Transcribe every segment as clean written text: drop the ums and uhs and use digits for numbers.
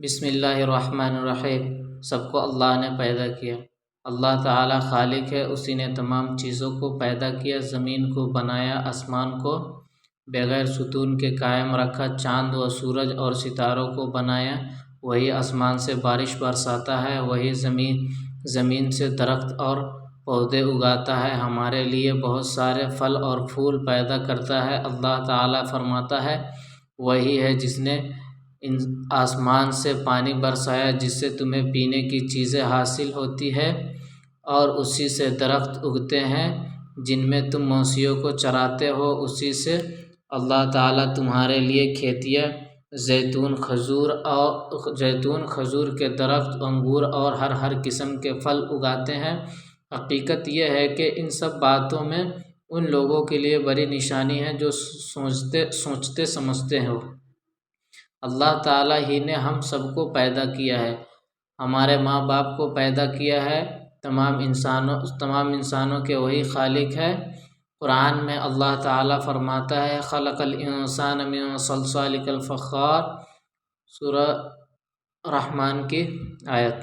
بسم اللہ الرحمن الرحیم۔ سب کو اللہ نے پیدا کیا۔ اللہ تعالی خالق ہے، اسی نے تمام چیزوں کو پیدا کیا، زمین کو بنایا، آسمان کو بغیر ستون کے قائم رکھا، چاند و سورج اور ستاروں کو بنایا، وہی آسمان سے بارش برساتا ہے، وہی زمین سے درخت اور پودے اگاتا ہے، ہمارے لیے بہت سارے پھل اور پھول پیدا کرتا ہے۔ اللہ تعالی فرماتا ہے، وہی ہے جس نے آسمان سے پانی برسایا جس سے تمہیں پینے کی چیزیں حاصل ہوتی ہے، اور اسی سے درخت اگتے ہیں جن میں تم مویشیوں کو چراتے ہو، اسی سے اللہ تعالیٰ تمہارے لیے کھیتیاں، زیتون، کھجور کے درخت، انگور اور ہر قسم کے پھل اگاتے ہیں۔ حقیقت یہ ہے کہ ان سب باتوں میں ان لوگوں کے لیے بڑی نشانی ہے جو سوچتے سمجھتے ہو۔ اللہ تعالیٰ ہی نے ہم سب کو پیدا کیا ہے، ہمارے ماں باپ کو پیدا کیا ہے، تمام انسانوں کے وہی خالق ہے۔ قرآن میں اللہ تعالیٰ فرماتا ہے، خلق الانسان من صلصال کالفخار، سورہ رحمان کی آیت۔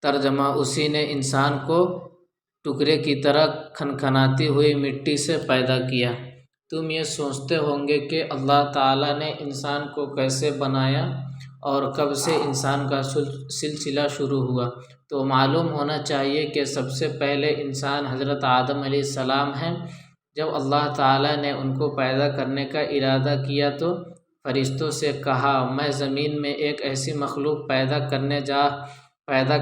ترجمہ: اسی نے انسان کو ٹکڑے کی طرح کھنکھناتی ہوئی مٹی سے پیدا کیا۔ تم یہ سوچتے ہوں گے کہ اللہ تعالیٰ نے انسان کو کیسے بنایا اور کب سے انسان کا سلسلہ شروع ہوا، تو معلوم ہونا چاہیے کہ سب سے پہلے انسان حضرت آدم علیہ السلام ہیں۔ جب اللہ تعالیٰ نے ان کو پیدا کرنے کا ارادہ کیا تو فرشتوں سے کہا، میں زمین میں ایک ایسی مخلوق پیدا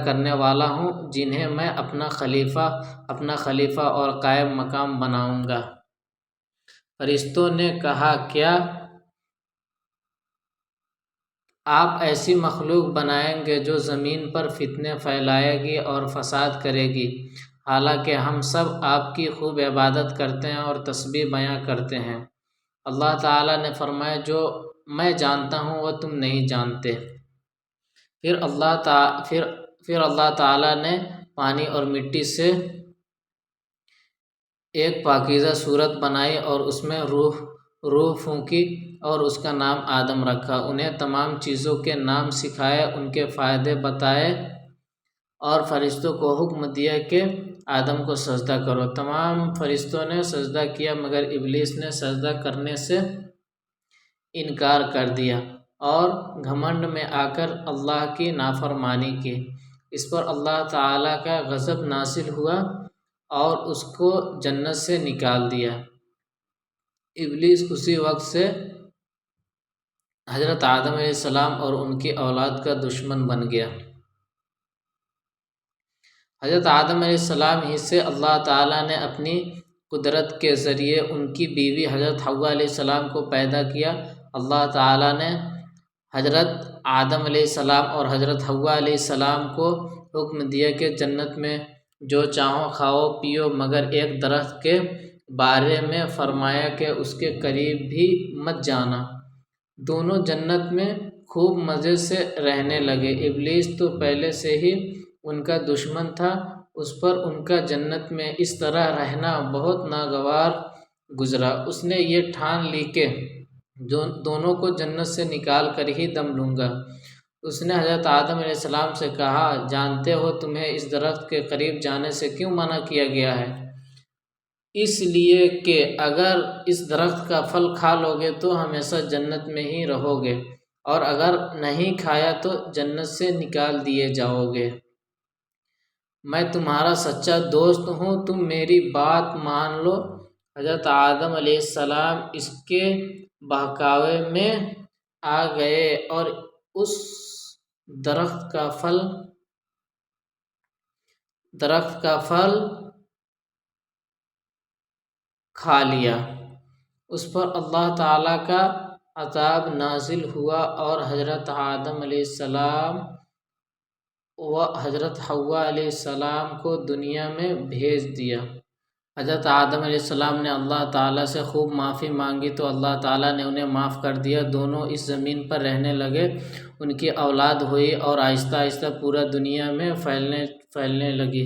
کرنے والا ہوں جنہیں میں اپنا خلیفہ اور قائم مقام بناؤں گا۔ فرشتوں نے کہا، کیا آپ ایسی مخلوق بنائیں گے جو زمین پر فتنے پھیلائے گی اور فساد کرے گی، حالانکہ ہم سب آپ کی خوب عبادت کرتے ہیں اور تسبیح بیان کرتے ہیں۔ اللہ تعالیٰ نے فرمایا، جو میں جانتا ہوں وہ تم نہیں جانتے۔ پھر اللہ تعالیٰ نے پانی اور مٹی سے ایک پاکیزہ صورت بنائی اور اس میں روح پھونکی اور اس کا نام آدم رکھا، انہیں تمام چیزوں کے نام سکھائے، ان کے فائدے بتائے اور فرشتوں کو حکم دیا کہ آدم کو سجدہ کرو۔ تمام فرشتوں نے سجدہ کیا مگر ابلیس نے سجدہ کرنے سے انکار کر دیا اور گھمنڈ میں آ کر اللہ کی نافرمانی کی۔ اس پر اللہ تعالیٰ کا غضب نازل ہوا اور اس کو جنت سے نکال دیا۔ ابلیس اسی وقت سے حضرت آدم علیہ السلام اور ان کی اولاد کا دشمن بن گیا۔ حضرت آدم علیہ السلام ہی سے اللہ تعالیٰ نے اپنی قدرت کے ذریعے ان کی بیوی حضرت حوا علیہ السلام کو پیدا کیا۔ اللہ تعالیٰ نے حضرت آدم علیہ السلام اور حضرت حوا علیہ السلام کو حکم دیا کہ جنت میں جو چاہو کھاؤ پیو، مگر ایک درخت کے بارے میں فرمایا کہ اس کے قریب بھی مت جانا۔ دونوں جنت میں خوب مزے سے رہنے لگے۔ ابلیس تو پہلے سے ہی ان کا دشمن تھا، اس پر ان کا جنت میں اس طرح رہنا بہت ناگوار گزرا۔ اس نے یہ ٹھان لی کہ دونوں کو جنت سے نکال کر ہی دم لوں گا۔ اس نے حضرت آدم علیہ السلام سے کہا، جانتے ہو تمہیں اس درخت کے قریب جانے سے کیوں منع کیا گیا ہے؟ اس لیے کہ اگر اس درخت کا پھل کھا لوگے تو ہمیشہ جنت میں ہی رہو گے، اور اگر نہیں کھایا تو جنت سے نکال دیے جاؤ گے۔ میں تمہارا سچا دوست ہوں، تم میری بات مان لو۔ حضرت آدم علیہ السلام اس کے بہکاوے میں آ گئے اور اس درخت کا پھل کھا لیا۔ اس پر اللہ تعالیٰ کا عذاب نازل ہوا اور حضرت آدم علیہ السلام و حضرت حوا علیہ السلام کو دنیا میں بھیج دیا۔ حضرت آدم علیہ السلام نے اللہ تعالیٰ سے خوب معافی مانگی تو اللہ تعالیٰ نے انہیں معاف کر دیا۔ دونوں اس زمین پر رہنے لگے، ان کی اولاد ہوئی اور آہستہ آہستہ پورا دنیا میں پھیلنے لگی۔